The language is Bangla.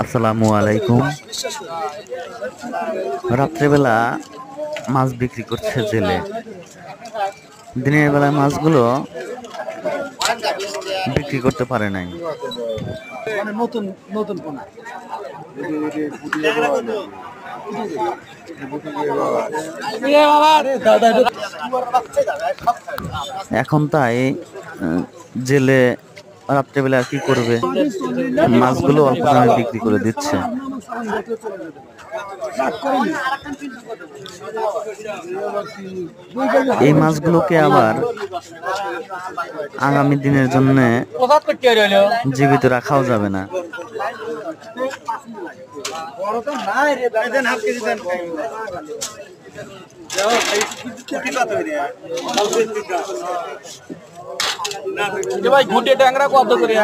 আসসালামু আলাইকুম। রাত্রেবেলা মাছ বিক্রি করছে জেলে। দিনের বেলায় মাছগুলো বিক্রি করতে পারে নাই। নতুন নতুন পোনা এখন তাই জেলে রাত্রেবেলা আর কি করবে, মাছগুলো অল্প দামে বিক্রি করে দিচ্ছে। এই মাছগুলোকে আবার আগামী দিনের জন্য জীবিত রাখাও যাবে না। ভাই ঘুটে ট্যাংরা কত করে?